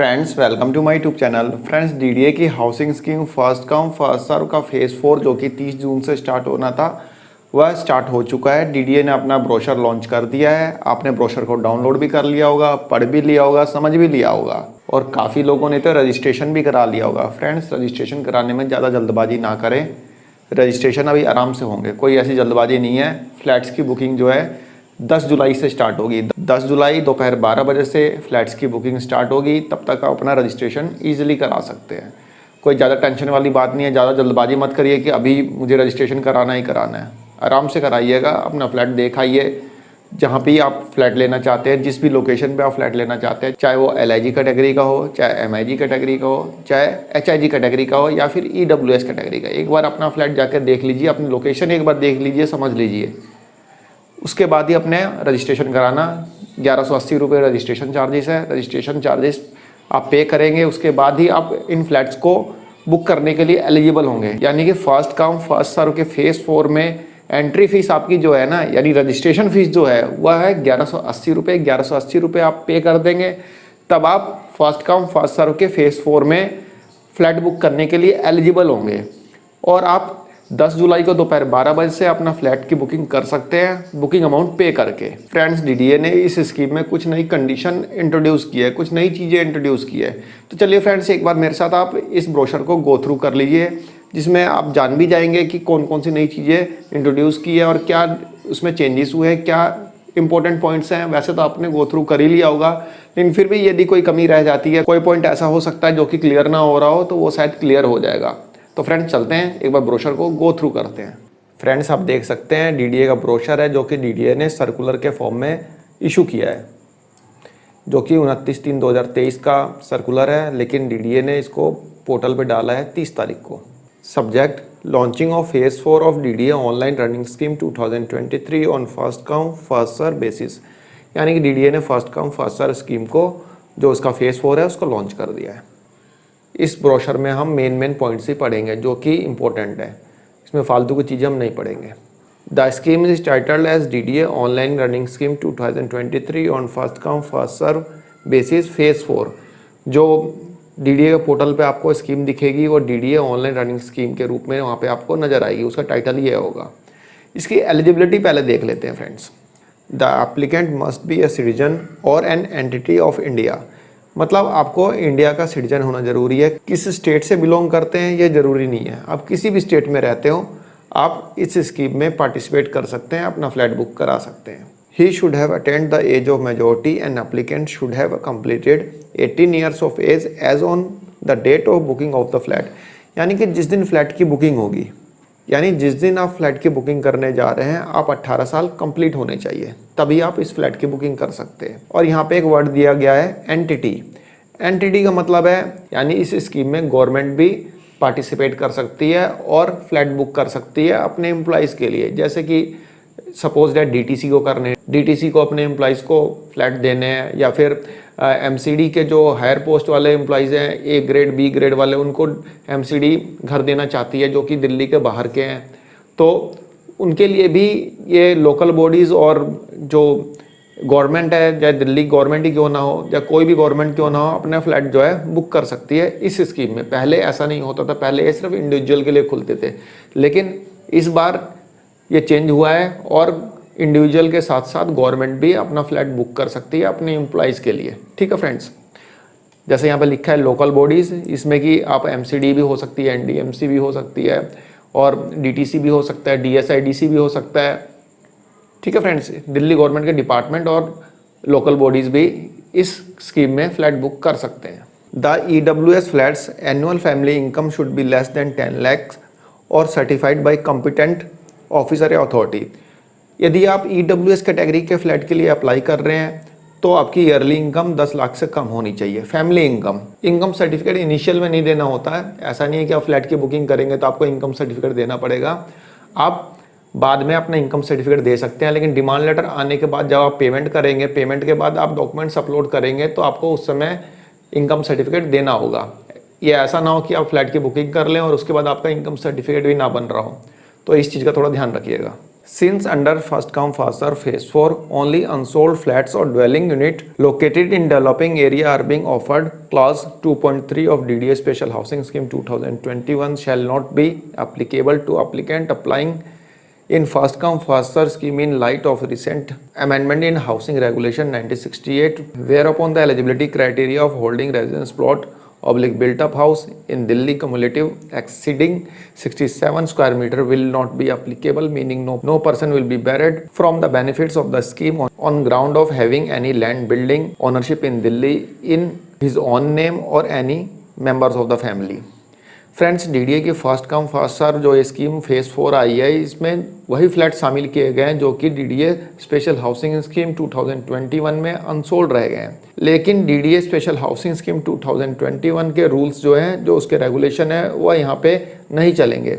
Friends welcome to my YouTube channel. Friends DDA की housing scheme first come first serve का phase 4 जो कि 30 जून से स्टार्ट होना था वह स्टार्ट हो चुका है। डीडीए ने अपना ब्रोशर लॉन्च कर दिया है। आपने ब्रोशर को डाउनलोड भी कर लिया होगा, पढ़ भी लिया होगा, समझ भी लिया होगा और काफ़ी लोगों ने तो रजिस्ट्रेशन भी करा लिया होगा। फ्रेंड्स रजिस्ट्रेशन कराने में ज़्यादा जल्दबाजी ना करें, रजिस्ट्रेशन अभी आराम से होंगे, कोई ऐसी जल्दबाजी नहीं है। फ्लैट्स की बुकिंग जो है 10 जुलाई से स्टार्ट होगी। 10 जुलाई दोपहर 12 बजे से फ्लैट्स की बुकिंग स्टार्ट होगी। तब तक आप अपना रजिस्ट्रेशन ईजिली करा सकते हैं। कोई ज़्यादा टेंशन वाली बात नहीं है, ज़्यादा जल्दबाजी मत करिए कि अभी मुझे रजिस्ट्रेशन कराना ही कराना है। आराम से कराइएगा, अपना फ्लैट देख आइए जहाँ भी आप फ्लैट लेना चाहते हैं, जिस भी लोकेशन पे आप फ्लैट लेना चाहते हैं, चाहे वो LIG कैटेगरी का हो, चाहे MIG कैटेगरी का हो, चाहे HIG कैटेगरी का हो या फिर EWS कैटेगरी का। एक बार अपना फ्लैट जाकर देख लीजिए, अपनी लोकेशन एक बार देख लीजिए, समझ लीजिए, उसके बाद ही अपने रजिस्ट्रेशन कराना। 1180 रुपये रजिस्ट्रेशन चार्जेस है। रजिस्ट्रेशन चार्जेस आप पे करेंगे, उसके बाद ही आप इन फ्लैट्स को बुक करने के लिए एलिजिबल होंगे। यानी कि फर्स्ट कम फर्स्ट सर्व के फेज़ 4 में एंट्री फीस आपकी जो है ना, यानी रजिस्ट्रेशन फीस जो है वह है 1180 रुपये। 1180 रुपये आप पे कर देंगे, तब आप फर्स्ट कम फर्स्ट सर्व के फेज़ 4 में फ्लैट बुक करने के लिए एलिजिबल होंगे और आप 10 जुलाई को दोपहर 12 बजे से अपना फ्लैट की बुकिंग कर सकते हैं, बुकिंग अमाउंट पे करके। फ्रेंड्स डीडीए ने इस स्कीम में कुछ नई कंडीशन इंट्रोड्यूस की है, कुछ नई चीज़ें इंट्रोड्यूस की है। तो चलिए फ्रेंड्स एक बार मेरे साथ आप इस ब्रोशर को गो थ्रू कर लीजिए, जिसमें आप जान भी जाएंगे कि कौन कौन सी नई चीज़ें इंट्रोड्यूस की है और क्या उसमें चेंजेस हुए हैं, क्या इंपॉर्टेंट पॉइंट्स हैं। वैसे तो आपने गो थ्रू कर ही लिया होगा, लेकिन फिर भी यदि कोई कमी रह जाती है, कोई पॉइंट ऐसा हो सकता है जो कि क्लियर ना हो रहा हो, तो वो शायद क्लियर हो जाएगा। तो फ्रेंड्स चलते हैं एक बार ब्रोशर को गो थ्रू करते हैं। फ्रेंड्स आप देख सकते हैं डीडीए का ब्रोशर है जो कि डीडीए ने सर्कुलर के फॉर्म में इशू किया है, जो कि 29/3/2023 का सर्कुलर है, लेकिन डीडीए ने इसको पोर्टल पे डाला है 30 तारीख को। Subject launching of phase 4 of DDA online running scheme 2023 on first come first serve basis. यानी कि डीडीए ने first come first serve scheme को, जो उसका फेज 4 है, उसको लॉन्च कर दिया है। इस ब्रोशर में हम मेन पॉइंट्स ही पढ़ेंगे जो कि इम्पोर्टेंट है, इसमें फालतू की चीज़ें हम नहीं पढ़ेंगे। The scheme is titled as DDA online running scheme 2023 on first come first serve basis phase 4। जो डीडीए के पोर्टल पे आपको स्कीम दिखेगी वो डीडीए ऑनलाइन रनिंग स्कीम के रूप में वहाँ पे आपको नज़र आएगी, उसका टाइटल ये होगा। इसकी एलिजिबिलिटी पहले देख लेते हैं friends. The applicant must be a citizen और एन एंटिटी ऑफ इंडिया। मतलब आपको इंडिया का सिटीजन होना ज़रूरी है। किस स्टेट से बिलोंग करते हैं ये ज़रूरी नहीं है, आप किसी भी स्टेट में रहते हो आप इस स्कीम में पार्टिसिपेट कर सकते हैं, अपना फ्लैट बुक करा सकते हैं। He should have attend the age of majority and applicant should have completed 18 years of age as on the date of booking of the flat. यानी कि जिस दिन फ्लैट की बुकिंग होगी, यानी जिस दिन आप फ्लैट की बुकिंग करने जा रहे हैं, आप 18 साल कंप्लीट होने चाहिए, तभी आप इस फ्लैट की बुकिंग कर सकते हैं। और यहाँ पे एक वर्ड दिया गया है एंटिटी। एंटिटी का मतलब है, यानी इस स्कीम में गवर्नमेंट भी पार्टिसिपेट कर सकती है और फ्लैट बुक कर सकती है अपने एम्प्लॉइज़ के लिए। जैसे कि सपोज दैट DTC को करने, DTC को अपने एम्प्लॉइज़ को फ्लैट देने हैं, या फिर MCD के जो हायर पोस्ट वाले एम्प्लॉइज़ हैं, A ग्रेड B ग्रेड वाले, उनको MCD घर देना चाहती है जो कि दिल्ली के बाहर के हैं, तो उनके लिए भी ये लोकल बॉडीज़ और जो गवर्नमेंट है, चाहे दिल्ली गवर्नमेंट ही क्यों ना हो या कोई भी गवर्नमेंट क्यों ना हो, अपना फ्लैट जो है बुक कर सकती है इस स्कीम में। पहले ऐसा नहीं होता था, पहले ये सिर्फ इंडिविजुअल के लिए खुलते थे, लेकिन इस बार ये चेंज हुआ है और इंडिविजुअल के साथ साथ गवर्नमेंट भी अपना फ्लैट बुक कर सकती है अपने एम्प्लॉइज़ के लिए। ठीक है फ्रेंड्स, जैसे यहाँ पे लिखा है लोकल बॉडीज़, इसमें कि आप MCD भी हो सकती है, NDMC भी हो सकती है और DTC भी हो सकता है, DSIDC भी हो सकता है। ठीक है फ्रेंड्स, दिल्ली गवर्नमेंट के डिपार्टमेंट और लोकल बॉडीज़ भी इस स्कीम में फ्लैट बुक कर सकते हैं। The EWS flats annual family income should be less than 10 lakh और सर्टिफाइड बाय कॉम्पिटेंट ऑफिसर या अथॉरिटी। यदि आप EWS कैटेगरी के फ्लैट के लिए अप्लाई कर रहे हैं तो आपकी ईयरली इनकम 10 लाख से कम होनी चाहिए। फैमिली इनकम सर्टिफिकेट इनिशियल में नहीं देना होता है। ऐसा नहीं है कि आप फ्लैट की बुकिंग करेंगे तो आपको इनकम सर्टिफिकेट देना पड़ेगा, आप बाद में अपना इनकम सर्टिफिकेट दे सकते हैं। लेकिन डिमांड लेटर आने के बाद जब आप पेमेंट करेंगे, पेमेंट के बाद आप डॉक्यूमेंट्स अपलोड करेंगे, तो आपको उस समय इनकम सर्टिफिकेट देना होगा। ये ऐसा ना हो कि आप फ्लैट की बुकिंग कर लें और उसके बाद आपका इनकम सर्टिफिकेट भी ना बन रहा हो, तो इस चीज़ का थोड़ा ध्यान रखिएगा। Since under first come first serve phase 4, only unsold flats or dwelling unit located in developing area are being offered, clause 2.3 of DDA Special Housing Scheme 2021 shall not be applicable to applicant applying in first come first serve scheme in light of recent amendment in Housing Regulation 1968, whereupon the eligibility criteria of holding residence plot built up house in Delhi cumulative exceeding 67 square meter will not be applicable, meaning no person will be barred from the benefits of the scheme on ground of having any land building ownership in Delhi in his own name or any members of the family. Friends, DDA की first come first सर्व जो ये scheme phase 4 आई है, इसमें वही flat शामिल किए गए हैं जो कि डीडीए स्पेशल हाउसिंग स्कीम 2021 में अनसोल्ड रह गए हैं। लेकिन डीडीए स्पेशल हाउसिंग स्कीम 2021 के रूल्स जो हैं, जो उसके रेगुलेशन है, वह यहाँ पे नहीं चलेंगे।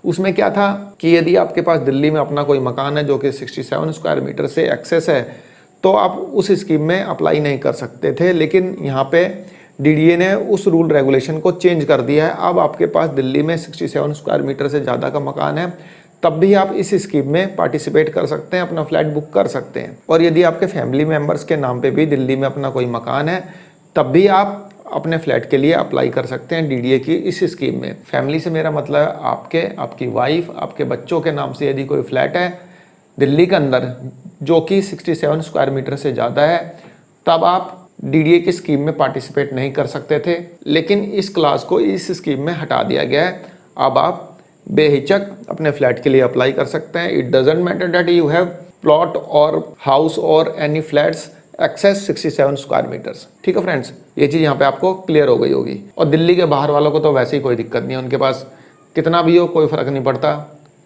उसमें क्या था कि यदि आपके पास दिल्ली में अपना कोई मकान है जो कि 67 स्क्वायर मीटर से एक्सेस है, तो आप उस स्कीम में अप्लाई नहीं कर सकते थे। लेकिन यहाँ पे डीडीए ने उस रूल रेगुलेशन को चेंज कर दिया है। अब आपके पास दिल्ली में 67 स्क्वायर मीटर से ज़्यादा का मकान है, तब भी आप इस स्कीम में पार्टिसिपेट कर सकते हैं, अपना फ्लैट बुक कर सकते हैं। और यदि आपके फैमिली मेम्बर्स के नाम पे भी दिल्ली में अपना कोई मकान है, तब भी आप अपने फ्लैट के लिए अप्लाई कर सकते हैं डीडीए की इस स्कीम में। फैमिली से मेरा मतलब है आपकी वाइफ, आपके बच्चों के नाम से यदि कोई फ्लैट है दिल्ली के अंदर जो कि 67 स्क्वायर मीटर से ज़्यादा है, तब आप डीडीए की स्कीम में पार्टिसिपेट नहीं कर सकते थे। लेकिन इस क्लास को इस स्कीम में हटा दिया गया है। अब आप बेहिचक अपने फ्लैट के लिए अप्लाई कर सकते हैं। It doesn't matter that you have plot और हाउस और any flats excess 67 square meters. ठीक है फ्रेंड्स, ये चीज़ यहाँ पे आपको क्लियर हो गई होगी। और दिल्ली के बाहर वालों को तो वैसे ही कोई दिक्कत नहीं है, उनके पास कितना भी हो कोई फ़र्क नहीं पड़ता,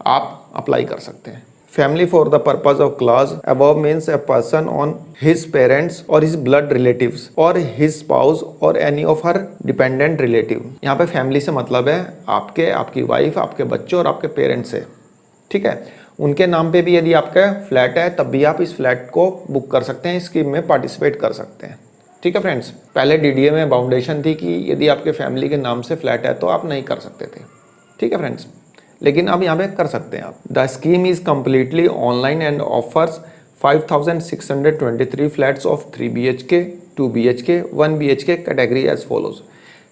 आप अप्लाई कर सकते हैं। Family for the purpose of clause above means a person on his parents or his blood relatives or his spouse or any of her dependent relative। यहाँ पे फैमिली से मतलब है आपकी वाइफ, आपके बच्चों और आपके पेरेंट्स से। ठीक है, उनके नाम पे भी यदि आपका फ्लैट है, तब भी आप इस फ्लैट को बुक कर सकते हैं, इस स्कीम में पार्टिसिपेट कर सकते हैं। ठीक है फ्रेंड्स, पहले डीडीए में बाउंडेशन थी कि यदि आपके फैमिली के नाम से फ्लैट है तो आप नहीं कर सकते थे। ठीक है फ्रेंड्स, लेकिन अब यहाँ पे कर सकते हैं आप। The scheme is completely online and offers 5623 flats of 3 BHK, 2 BHK, 1 BHK category as follows.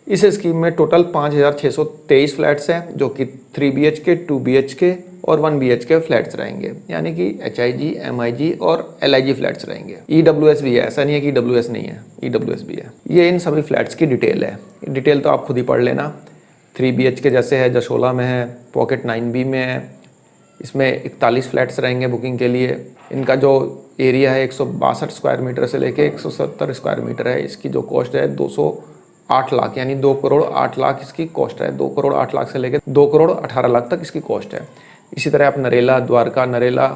इस स्कीम में टोटल 5623 फ्लैट्स हैं जो कि 3 BHK, 2 BHK और 1 BHK फ्लैट्स रहेंगे, यानी कि HIG, MIG और LIG फ्लैट्स रहेंगे। EWS भी है, ऐसा नहीं है कि EWS नहीं है, EWS भी है। ये इन सभी फ्लैट्स की डिटेल है। डिटेल तो आप खुद ही पढ़ लेना। 3 BHK जैसे है जशोला में है, पॉकेट 9B में है। इसमें 41 फ्लैट्स रहेंगे बुकिंग के लिए। इनका जो एरिया है 162 स्क्वायर मीटर से लेके 170 स्क्वायर मीटर है। इसकी जो कॉस्ट है 208 लाख, यानी 2 करोड़ 8 लाख इसकी कॉस्ट है। 2 करोड़ 8 लाख से लेके 2 करोड़ 18 लाख तक इसकी कॉस्ट है। इसी तरह आप नरेला, द्वारका, नरेला,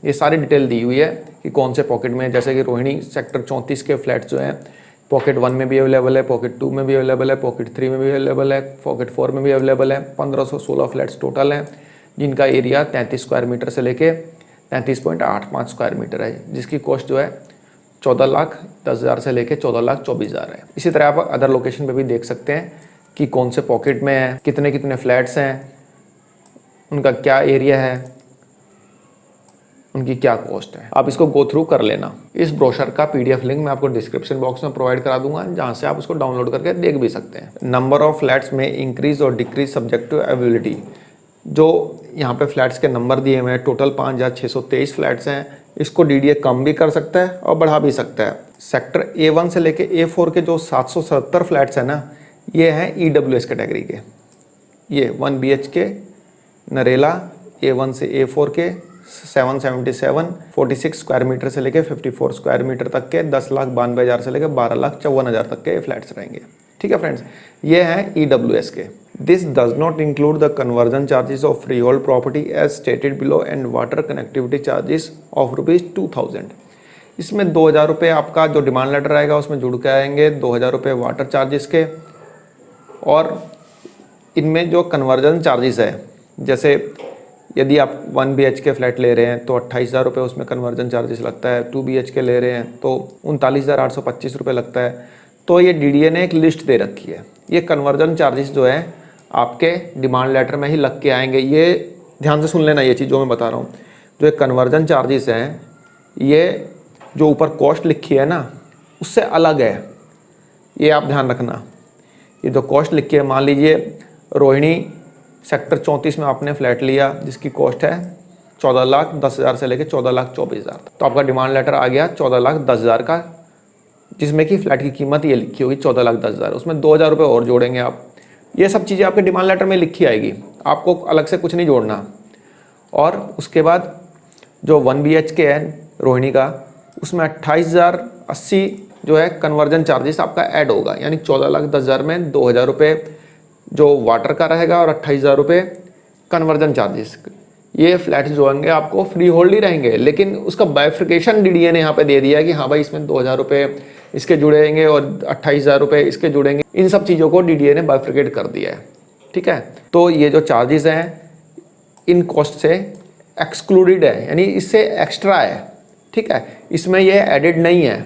ये सारी डिटेल दी हुई है कि कौन से पॉकेट में, जैसे कि रोहिणी सेक्टर 34 के फ्लैट्स जो हैं पॉकेट 1 में भी अवेलेबल है, पॉकेट 2 में भी अवेलेबल है, पॉकेट 3 में भी अवेलेबल है, पॉकेट 4 में भी अवेलेबल है। 1516 फ्लैट्स टोटल हैं जिनका एरिया 33 स्क्वायर मीटर से लेके 33.85 स्क्वायर मीटर है, जिसकी कॉस्ट जो है 14,10,000 से लेके 14,24,000 है। इसी तरह आप अदर लोकेशन पे भी देख सकते हैं कि कौन से पॉकेट में है, कितने कितने फ्लैट्स हैं, उनका क्या एरिया है, उनकी क्या कॉस्ट है। आप इसको गो थ्रू कर लेना। इस ब्रोशर का PDF लिंक मैं आपको डिस्क्रिप्शन बॉक्स में प्रोवाइड करा दूंगा, जहां से आप उसको डाउनलोड करके देख भी सकते हैं। नंबर ऑफ फ्लैट्स में इंक्रीज और डिक्रीज सब्जेक्ट टू अवेलेबिलिटी। जो यहाँ पे फ्लैट्स के नंबर दिए हुए हैं, टोटल 5623 फ्लैट्स हैं। इसको डीडीए कम भी कर सकता है और बढ़ा भी सकता है। सेक्टर A1 से लेके A4 के जो 770 फ्लैट्स हैं ना, ये हैं EWS कैटेगरी के। ये 1 BHK नरेला A1 से A4 के 777 46 स्क्वायर मीटर से लेके 54 स्क्वायर मीटर तक के 10,92,000 से लेके 12,54,000 तक के फ्लैट्स रहेंगे। ठीक है फ्रेंड्स, ये हैं EWS के। This does not include the conversion charges of free hold property as stated below and water connectivity charges of ₹2000। इसमें 2,000 रुपये आपका जो डिमांड लेटर आएगा उसमें जुड़ के आएंगे, 2,000 रुपये वाटर चार्जेस के। और इनमें जो कन्वर्जन चार्जेस है, जैसे यदि आप 1 BHK फ्लैट ले रहे हैं तो 28,000 रुपये उसमें कन्वर्जन चार्जेस लगता है। 2 BHK ले रहे हैं तो 39,825 रुपये लगता है। तो ये डीडीए ने एक लिस्ट दे रखी है। ये कन्वर्जन चार्जेस जो है आपके डिमांड लेटर में ही लग के आएंगे। ये ध्यान से सुन लेना, ये चीज़ जो मैं बता रहा हूँ। जो कन्वर्जन चार्जेस हैं ये जो ऊपर कॉस्ट लिखी है ना उससे अलग है, ये आप ध्यान रखना। ये जो कॉस्ट लिखी है, मान लीजिए रोहिणी सेक्टर 34 में आपने फ्लैट लिया जिसकी कॉस्ट है 14,10,000 से लेकर 14,24,000, तो आपका डिमांड लेटर आ गया 14,10,000 का, जिसमें कि फ्लैट की कीमत ये लिखी होगी 14,10,000, उसमें 2,000 रुपये और जोड़ेंगे आप। ये सब चीज़ें आपके डिमांड लेटर में लिखी आएगी, आपको अलग से कुछ नहीं जोड़ना। और उसके बाद जो 1 BHK है रोहिणी का, उसमें 28,080 जो है कन्वर्जन चार्जेस आपका ऐड होगा, यानी 14,10,000 में 2,000 रुपये जो वाटर का रहेगा और 28,000 रुपये कन्वर्जन चार्जेस। ये फ्लैट जो होंगे आपको फ्री होल्ड ही रहेंगे, लेकिन उसका बाइफिकेशन DDA ने यहाँ पे दे दिया है कि हाँ भाई इसमें 2,000 रुपये इसके जुड़ेंगे और 28,000 रुपये इसके जुड़ेंगे। इन सब चीज़ों को DDA ने बाइफिकेट कर दिया है, ठीक है। तो ये जो चार्जेस हैं इन कॉस्ट से एक्सक्लूडेड है, यानी इससे एक्स्ट्रा है, ठीक है, इसमें ये एडिड नहीं है,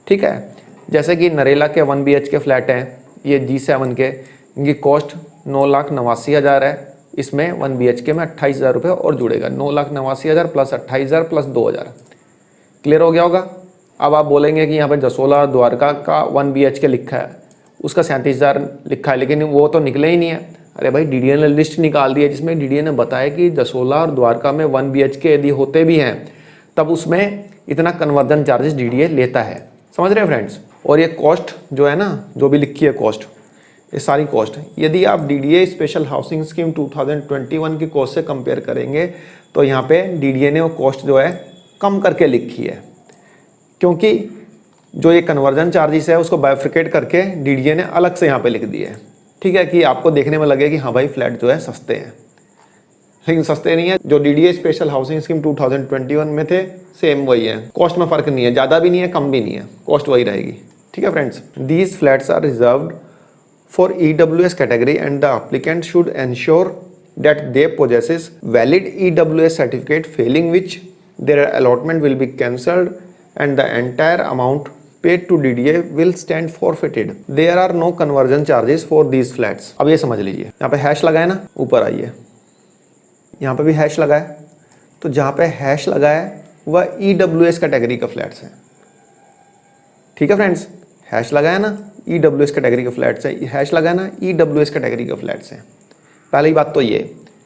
ठीक है। जैसे कि नरेला के 1 BHK फ्लैट हैं, ये G7 के, इनकी कॉस्ट 9,89,000 है, इसमें 1 BHK में 28,000 रुपये और जुड़ेगा, 9,89,000 प्लस 28,000 प्लस 2,000। क्लियर हो गया होगा। अब आप बोलेंगे कि यहाँ पे जसोला द्वारका का 1 BHK लिखा है, उसका 37,000 लिखा है, लेकिन वो तो निकले ही नहीं है। अरे भाई DDA ने लिस्ट निकाल दी है जिसमें DDA ने बताया कि जसोला और द्वारका में 1 BHK यदि होते भी हैं तब उसमें इतना कन्वर्जन चार्जेस DDA लेता है, समझ रहे हैं फ्रेंड्स। और ये कॉस्ट जो है ना, जो भी लिखी है कॉस्ट, ये सारी कॉस्ट, यदि आप DDA स्पेशल हाउसिंग स्कीम 2021 की कॉस्ट से कंपेयर करेंगे तो यहाँ पे DDA ने वो कॉस्ट जो है कम करके लिखी है, क्योंकि जो ये कन्वर्जन चार्जेस है उसको बाइफिकेट करके DDA ने अलग से यहाँ पे लिख दिए है, ठीक है, कि आपको देखने में लगे कि हाँ भाई फ्लैट जो है सस्ते हैं, लेकिन सस्ते नहीं है। जो DDA स्पेशल हाउसिंग स्कीम 2021 में थे सेम वही है, कॉस्ट में फ़र्क नहीं है, ज़्यादा भी नहीं है कम भी नहीं है, कॉस्ट वही रहेगी, ठीक है friends. These flats are reserved for EWS category and the applicant should ensure that they possesses valid EWS certificate, failing which their allotment will be cancelled and the entire amount paid to DDA will stand forfeited. There are no conversion charges for these flats. अब ये समझ लीजिए, यहाँ पे hash लगा है ना, ऊपर आइए, यहाँ पे भी हैश लगा है, तो जहाँ पे हैश लगा है वह EWS कैटेगरी का फ्लैट्स है, ठीक है फ्रेंड्स। हैश लगा है ना, EWS कैटेगरी के फ्लैट्स है, हैश लगा है ना, EWS कैटेगरी के फ्लैट्स हैं। पहली बात तो ये।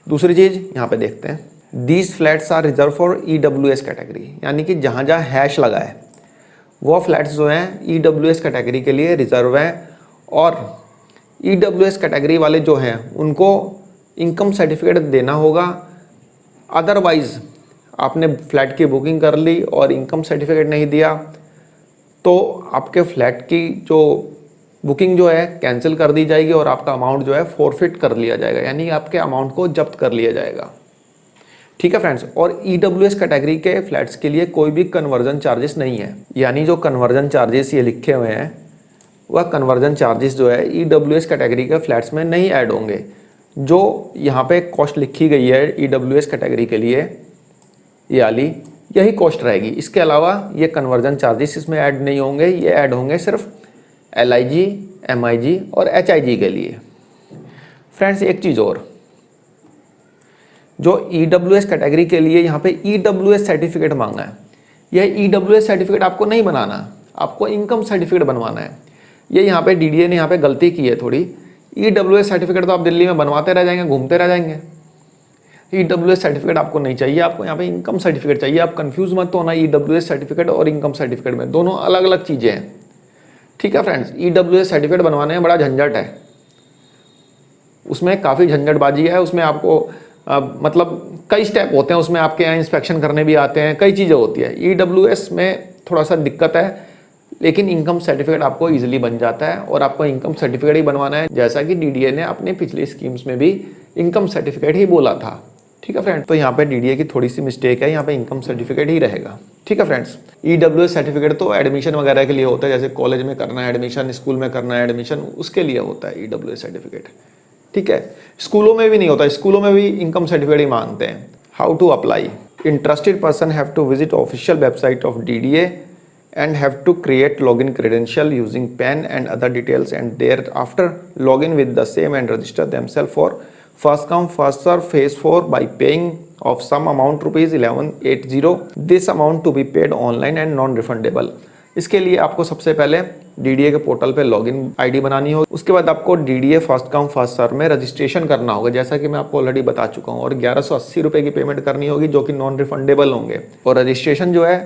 दूसरी चीज़ यहाँ पे देखते हैं, these flats are reserve for EWS category, यानी कि जहाँ जहाँ हैश लगा है वो फ्लैट्स जो हैं EWS कैटेगरी के लिए रिजर्व हैं, और EWS कैटेगरी वाले जो हैं उनको इनकम सर्टिफिकेट देना होगा। अदरवाइज़ आपने फ्लैट की बुकिंग कर ली और इनकम सर्टिफिकेट नहीं दिया तो आपके फ्लैट की जो बुकिंग जो है कैंसिल कर दी जाएगी और आपका अमाउंट जो है फॉरफिट कर लिया जाएगा, यानी आपके अमाउंट को जब्त कर लिया जाएगा, ठीक है फ्रेंड्स। और EWS कैटेगरी के फ्लैट्स के लिए कोई भी कन्वर्जन चार्जेस नहीं है, यानी जो कन्वर्जन चार्जेस ये लिखे हुए हैं वह कन्वर्जन चार्जेस जो है EWS कैटेगरी के फ्लैट्स में नहीं ऐड होंगे। जो यहाँ पे कॉस्ट लिखी गई है EWS कैटेगरी के लिए ये वाली, यही कॉस्ट रहेगी। इसके अलावा ये कन्वर्जन चार्जेस इसमें ऐड नहीं होंगे, ये ऐड होंगे सिर्फ LIG, MIG और HIG के लिए। फ्रेंड्स एक चीज़ और, जो EWS कैटेगरी के लिए यहाँ पे EWS सर्टिफिकेट मांगा है, यह EWS सर्टिफिकेट आपको नहीं बनाना, आपको इनकम सर्टिफिकेट बनवाना है। ये यहाँ पे DDA ने यहाँ पे गलती की है थोड़ी। EWS सर्टिफिकेट तो आप दिल्ली में बनवाते रह जाएंगे, घूमते रह जाएंगे। EWS सर्टिफिकेट आपको नहीं चाहिए, आपको यहाँ पे इनकम सर्टिफिकेट चाहिए। आप कंफ्यूज मत होना, EWS सर्टिफिकेट और इनकम सर्टिफिकेट में दोनों अलग अलग चीज़ें हैं, ठीक है फ्रेंड्स। EWS सर्टिफिकेट बनवाने में बड़ा झंझट है, उसमें काफ़ी झंझटबाजी है, उसमें आपको मतलब कई स्टेप होते हैं, उसमें आपके यहाँ इंस्पेक्शन करने भी आते हैं, कई चीज़ें होती है। EWS में थोड़ा सा दिक्कत है, लेकिन इनकम सर्टिफिकेट आपको ईजिली बन जाता है और आपको इनकम सर्टिफिकेट ही बनवाना है, जैसा कि DDA ने अपने पिछली स्कीम्स में भी इनकम सर्टिफिकेट ही बोला था, ठीक है फ्रेंड्स। तो यहाँ पे DDA की थोड़ी सी मिस्टेक है, यहाँ पे इनकम सर्टिफिकेट ही रहेगा, ठीक है फ्रेंड्स। EWS सर्टिफिकेट तो एडमिशन वगैरह के लिए होता है, जैसे कॉलेज में करना है एडमिशन, स्कूल में करना है एडमिशन, उसके लिए होता है EWS सर्टिफिकेट, ठीक है। स्कूलों में भी नहीं होता, स्कूलों में भी इनकम सर्टिफिकेट ही मांगते हैं। How to apply? Interested person have to visit official website of DDA and have to create login credential using PAN and other details, and thereafter log in with the same and register themselves for first come first serve phase 4 by paying of some amount rupees 1180, this amount to be paid online and non refundable। इसके लिए आपको सबसे पहले DDA के portal पे login ID बनानी होगी। उसके बाद आपको DDA first come first serve में रजिस्ट्रेशन करना होगा, जैसा कि मैं आपको ऑलरेडी बता चुका हूँ, और 1180 रुपये की पेमेंट करनी होगी जो कि नॉन रिफंडेबल होंगे। और रजिस्ट्रेशन जो है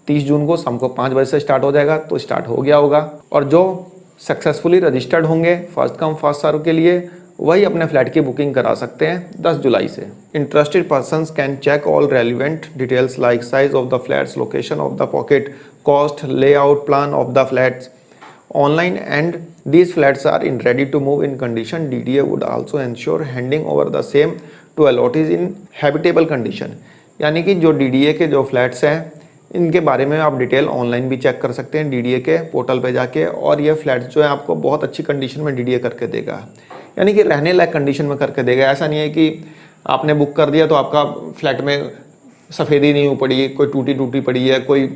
30 जून को शाम को 5 बजे से स्टार्ट हो जाएगा, तो स्टार्ट हो गया होगा। और जो सक्सेसफुली रजिस्टर्ड होंगे फर्स्ट कम फर्स्ट सर्व के लिए, वही अपने फ्लैट की बुकिंग करा सकते हैं 10 जुलाई से। Interested persons can check all relevant details like size of the flats, location of the pocket, cost, layout plan of the flats online, and these flats are in ready to move in condition। DDA would also ensure handing over the same to allottees in habitable condition। यानी कि जो DDA के जो flats हैं इनके बारे में आप डिटेल ऑनलाइन भी चेक कर सकते हैं DDA के पोर्टल पे जाके, और ये फ्लैट्स जो है आपको बहुत अच्छी कंडीशन में DDA करके देगा, यानी कि रहने लायक कंडीशन में करके देगा। ऐसा नहीं है कि आपने बुक कर दिया तो आपका फ्लैट में सफ़ेदी नहीं हो पड़ी, कोई टूटी पड़ी है, कोई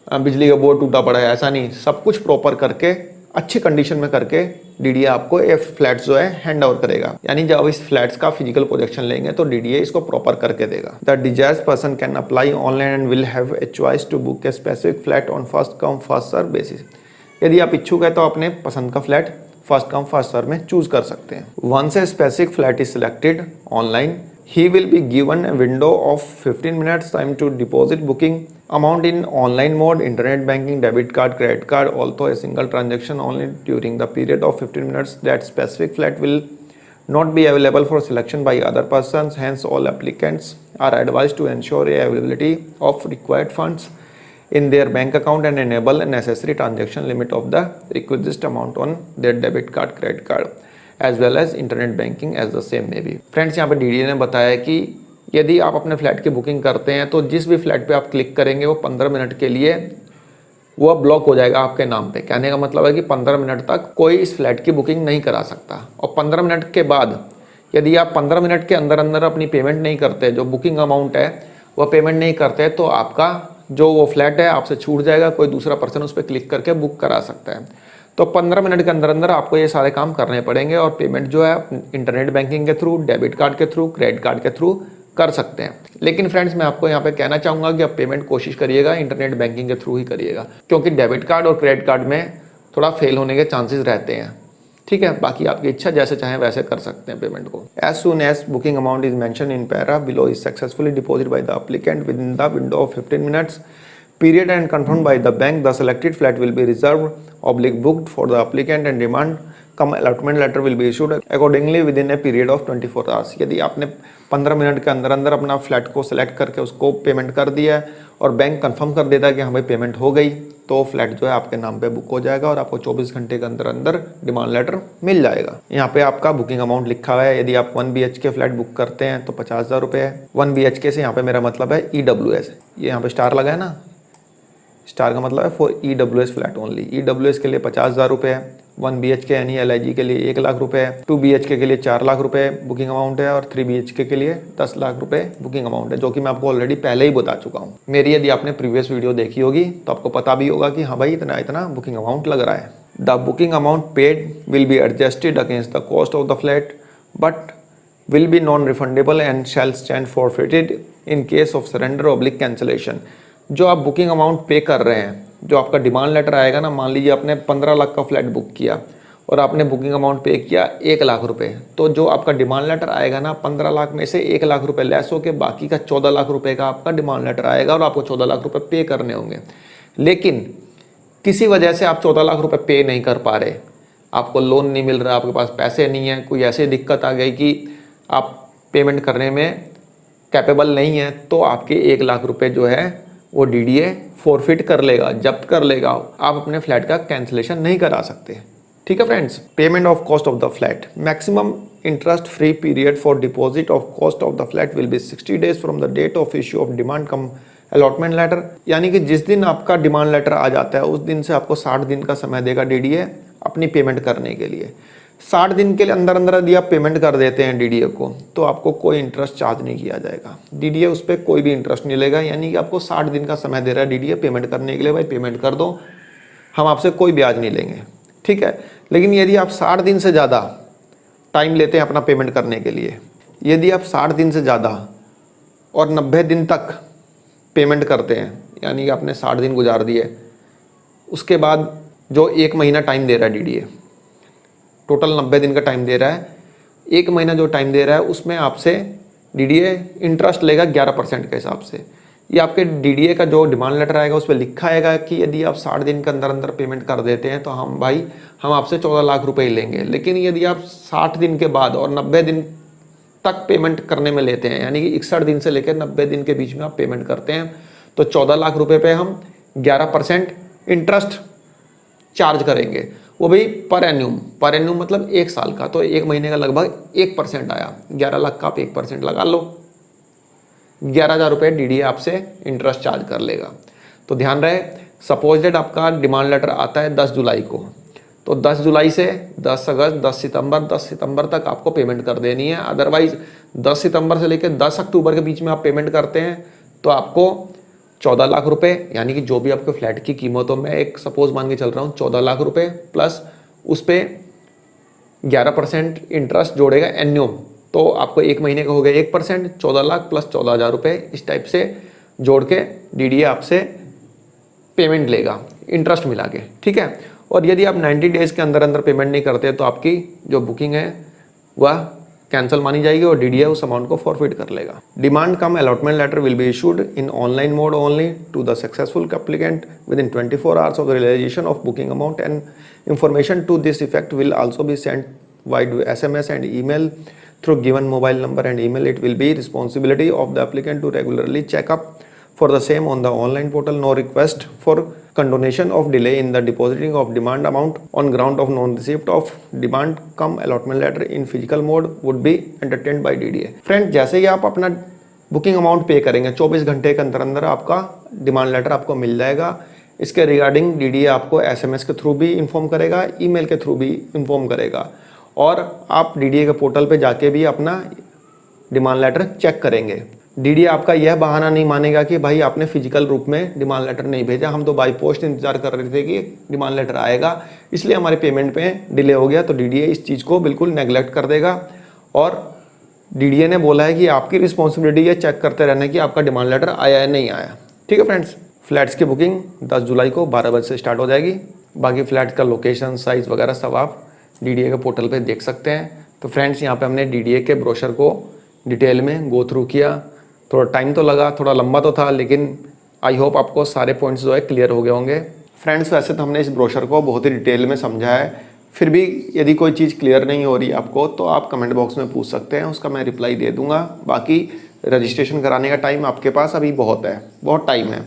बिजली का बोर्ड टूटा पड़ा है, ऐसा नहीं। सब कुछ प्रॉपर करके अच्छी कंडीशन में करके DDA आपको ये फ्लैट्स जो है हैंड ओवर करेगा। यानी जब इस फ्लैट्स का फिजिकल प्रोजेक्शन लेंगे तो DDA इसको प्रॉपर करके देगा। The desired person can apply online and will have a choice to book a specific flat on first come first serve basis. यदि आप इच्छुक है तो अपने पसंद का flat first come first serve में चूज कर सकते हैं। Once a specific flat is selected online, he will be given a window of 15 minutes time to deposit booking amount in online mode, internet banking, debit card, credit card, although a single transaction only during the period of 15 minutes। That specific flat will not be available for selection by other persons, hence all applicants are advised to ensure a availability of required funds in their bank account and enable a necessary transaction limit of the requisite amount on their debit card, credit card as well as internet banking as the same में भी। Friends, यहाँ पे DDA ने बताया कि यदि आप अपने फ्लैट की बुकिंग करते हैं तो जिस भी फ्लैट पे आप क्लिक करेंगे वो 15 मिनट के लिए वो ब्लॉक हो जाएगा आपके नाम पे। कहने का मतलब है कि 15 मिनट तक कोई इस फ्लैट की बुकिंग नहीं करा सकता, और 15 मिनट के बाद यदि आप 15 मिनट के अंदर अंदर अपनी पेमेंट नहीं करते, जो बुकिंग अमाउंट है वह पेमेंट नहीं करते, तो आपका जो वो फ्लैट है आपसे छूट जाएगा, कोई दूसरा पर्सन उस पर क्लिक करके बुक करा सकता है। तो 15 मिनट के अंदर अंदर आपको ये सारे काम करने पड़ेंगे, और पेमेंट जो है इंटरनेट बैंकिंग के थ्रू, डेबिट कार्ड के थ्रू, क्रेडिट कार्ड के थ्रू कर सकते हैं। लेकिन फ्रेंड्स, मैं आपको यहाँ पे कहना चाहूँगा कि आप पेमेंट कोशिश करिएगा इंटरनेट बैंकिंग के थ्रू ही करिएगा, क्योंकि डेबिट कार्ड और क्रेडिट कार्ड में थोड़ा फेल होने के चांसेस रहते हैं। ठीक है, बाकी आपकी इच्छा, जैसे चाहें वैसे कर सकते हैं पेमेंट को। As soon as booking amount is mention in para below is successfully deposit by the applicant within the window of 15 minutes period and confirmed by the bank, the selected flat will be reserved/booked for the applicant and demand come allotment letter will be issued accordingly within a period of 24 hours। यदि आपने 15 minute के अंदर अंदर अपना flat को select करके उसको payment कर दिया है और बैंक कंफर्म कर देता है कि हाँ भाई पेमेंट हो गई, तो फ्लैट जो है आपके नाम पे बुक हो जाएगा और आपको 24 घंटे के अंदर अंदर डिमांड लेटर मिल जाएगा। यहाँ पे आपका बुकिंग अमाउंट लिखा हुआ है। यदि आप 1 BHK फ्लैट बुक करते हैं तो 50,000 रुपये है। 1 BHK से यहाँ पे मेरा मतलब है EWS, ये यहाँ पे स्टार लगा है ना, स्टार का मतलब है for EWS flat only. EWS के लिए 50,000 रुपये है। 1 BHK यानी LIG के लिए 1 लाख रुपये है। 2 BHK के लिए 4 लाख रुपये बुकिंग अमाउंट है, और 3 BHK के लिए 10 लाख रुपये बुकिंग अमाउंट है, जो कि मैं आपको ऑलरेडी पहले ही बता चुका हूँ। मेरी यदि आपने प्रीवियस वीडियो देखी होगी तो आपको पता भी होगा कि हाँ भाई इतना बुकिंग अमाउंट लग रहा है। The booking amount paid will be adjusted against the cost of the flat but will be non-refundable and shall stand forfeited in case of surrender oblique cancellation। जो आप बुकिंग अमाउंट पे कर रहे हैं, जो आपका डिमांड लेटर आएगा ना, मान लीजिए आपने 15 लाख का फ्लैट बुक किया और आपने बुकिंग अमाउंट पे किया 1 लाख रुपए, तो जो आपका डिमांड लेटर आएगा ना, 15 लाख में से 1 लाख रुपए लेस होकर बाकी का 14 लाख रुपए का आपका डिमांड लेटर आएगा और आपको 14 लाख रुपए पे करने होंगे। लेकिन किसी वजह से आप 14 लाख रुपए पे नहीं कर पा रहे, आपको लोन नहीं मिल रहा, आपके पास पैसे नहीं है, कोई ऐसी दिक्कत आ गई कि आप पेमेंट करने में कैपेबल नहीं है, तो आपके 1 लाख रुपए जो है वो DDA फॉरफिट कर लेगा, जब्त कर लेगा। आप अपने फ्लैट का कैंसिलेशन नहीं करा सकते। ठीक है friends. Payment of cost of the flat, maximum interest free period for deposit of cost of the flat will be 60 days from the date of issue of demand cum allotment letter. यानी कि जिस दिन आपका demand letter आ जाता है उस दिन से आपको 60 दिन का समय देगा DDA अपनी पेमेंट करने के लिए। 60 दिन के अंदर अंदर यदि आप पेमेंट कर देते हैं DDA को, तो आपको कोई इंटरेस्ट चार्ज नहीं किया जाएगा। DDA उस पर कोई भी इंटरेस्ट नहीं लेगा। यानी कि आपको 60 दिन का समय दे रहा है DDA पेमेंट करने के लिए, भाई पेमेंट कर दो, हम आपसे कोई ब्याज नहीं लेंगे। ठीक है। लेकिन यदि आप 60 दिन से ज़्यादा टाइम लेते हैं अपना पेमेंट करने के लिए, यदि आप 60 दिन से ज़्यादा और 90 दिन तक पेमेंट करते हैं, यानी कि आपने 60 दिन गुजार दिए, उसके बाद जो 1 महीना टाइम दे रहा है DDA, टोटल 90 दिन का टाइम दे रहा है, 1 महीना जो टाइम दे रहा है उसमें आपसे DDA इंटरेस्ट लेगा 11% के हिसाब से। ये आपके DDA का जो डिमांड लेटर आएगा उस पर लिखा आएगा कि यदि आप 60 दिन के अंदर अंदर पेमेंट कर देते हैं तो हम आपसे 14 लाख रुपए ही लेंगे। लेकिन यदि आप 60 दिन के बाद और 90 दिन तक पेमेंट करने में लेते हैं, यानी कि 61 दिन से लेकर 90 दिन के बीच में आप पेमेंट करते हैं, तो 14 लाख रुपए पे हम 11% इंटरेस्ट चार्ज करेंगे, वो भी पर एन्यूम मतलब 1 साल का, तो 1 महीने का लगभग 1% आया। 11 लाख का आप 1% लगा लो, 11,000 रुपये DDA आपसे इंटरेस्ट चार्ज कर लेगा। तो ध्यान रहे, सपोज डेट आपका डिमांड लेटर आता है 10 जुलाई को, तो 10 जुलाई से 10 अगस्त, 10 सितंबर तक आपको पेमेंट कर देनी है। अदरवाइज 10 सितंबर से लेकर 10 अक्टूबर के बीच में आप पेमेंट करते हैं तो आपको 14 लाख रुपए, यानी कि जो भी आपके फ्लैट की कीमत हो, मैं एक सपोज मान के चल रहा हूँ 14 लाख रुपए प्लस उस पर 11% इंटरेस्ट जोड़ेगा एन्यूम, तो आपको 1 महीने का हो गया 1%, 14 लाख प्लस 14,000 रुपये, इस टाइप से जोड़ के DDA आपसे पेमेंट लेगा इंटरेस्ट मिला के, ठीक है। और यदि आप 90 डेज़ के अंदर अंदर पेमेंट नहीं करते तो आपकी जो बुकिंग है वह कैंसिल मानी जाएगी और DDA उस अमाउंट को फॉरफिट कर लेगा। Demand cum allotment letter will be issued in online mode only to the successful applicant within 24 hours of the realization of booking amount and information to this effect will also be sent via SMS and email through given mobile number and email. It will be responsibility of the applicant to regularly check up for the same on the online portal. No request for condonation of delay in the depositing of demand amount on ground of non-receipt of demand cum allotment letter in physical mode would be entertained by DDA. Friend, जैसे ही आप अपना booking amount पे करेंगे 24 घंटे के अंदर अंदर आपका डिमांड लेटर आपको मिल जाएगा। इसके रिगार्डिंग DDA आपको SMS के थ्रू भी इन्फॉर्म करेगा, ईमेल के थ्रू भी इन्फॉर्म करेगा, और आप DDA के पोर्टल पे जाके भी अपना डिमांड लेटर चेक करेंगे। DDA आपका यह बहाना नहीं मानेगा कि भाई आपने फिजिकल रूप में डिमांड लेटर नहीं भेजा, हम तो बाई पोस्ट इंतजार कर रहे थे कि डिमांड लेटर आएगा, इसलिए हमारे पेमेंट पे डिले हो गया। तो DDA इस चीज़ को बिल्कुल नेगलेक्ट कर देगा और DDA ने बोला है कि आपकी रिस्पॉन्सिबिलिटी है चेक करते रहना कि आपका डिमांड लेटर आया या नहीं आया, ठीक है फ्रेंड्स। फ्लैट्स की बुकिंग 10 जुलाई को 12 बजे से स्टार्ट हो जाएगी। बाकी फ्लैट्स का लोकेशन, साइज़ वगैरह सब आप DDA के पोर्टल पे देख सकते हैं। तो फ्रेंड्स, यहाँ पे हमने DDA के ब्रोशर को डिटेल में गो थ्रू किया। थोड़ा टाइम तो लगा, थोड़ा लंबा तो था, लेकिन आई होप आपको सारे पॉइंट्स जो है क्लियर हो गए होंगे। फ्रेंड्स, वैसे तो हमने इस ब्रोशर को बहुत ही डिटेल में समझा है, फिर भी यदि कोई चीज़ क्लियर नहीं हो रही आपको तो आप कमेंट बॉक्स में पूछ सकते हैं, उसका मैं रिप्लाई दे दूँगा। बाकी रजिस्ट्रेशन कराने का टाइम आपके पास अभी बहुत है, बहुत टाइम है,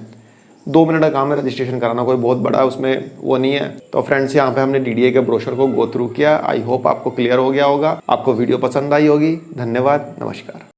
2 मिनट का काम है रजिस्ट्रेशन कराना, कोई बहुत बड़ा उसमें वो नहीं है। तो फ्रेंड्स, यहाँ पे हमने DDA के ब्रोशर को गो थ्रू किया। आई होप आपको क्लियर हो गया होगा, आपको वीडियो पसंद आई होगी। धन्यवाद, नमस्कार।